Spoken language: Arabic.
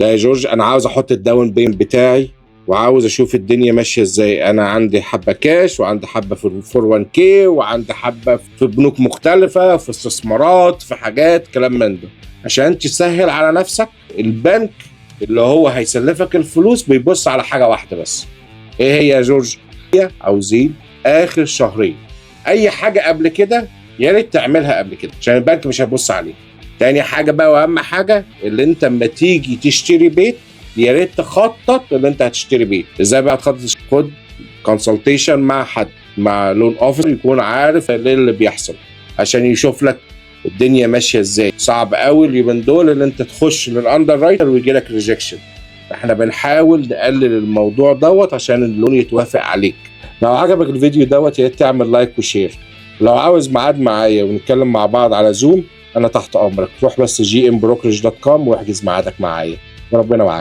لا يا جورج، انا عاوز احط الداون بيمنت بتاعي وعاوز اشوف الدنيا ماشيه ازاي. انا عندي حبه كاش وعندي حبه في 401k وعندي حبه في بنوك مختلفه، في استثمارات، في حاجات كلام من ده. عشان تسهل على نفسك، البنك اللي هو هيسلفك الفلوس بيبص على حاجه واحده بس. ايه هي يا جورج؟ عاوزين اخر شهرين. اي حاجه قبل كده يا ريت تعملها قبل كده عشان البنك مش هيبص عليك. تاني حاجه بقى واهم حاجه، اللي انت اما تيجي تشتري بيت يا ريت تخطط اللي انت هتشتري بيت. ازاي بقى تخطط؟ خد كونسلتيشن مع حد، مع لون اوفيسر يكون عارف ايه اللي بيحصل عشان يشوف لك الدنيا ماشيه ازاي. صعب قوي اليومين دول اللي انت تخش للاندر رايتر ويجي لك ريجكشن. احنا بنحاول نقلل الموضوع دوت عشان اللون يتوافق عليك. لو عجبك الفيديو دوت يا ريت تعمل لايك وشير. لو عاوز ميعاد معايا ونتكلم مع بعض على زوم انا تحت امرك. روح بس gmbrokerage.com واحجز ميعادك معايا وربنا معاك.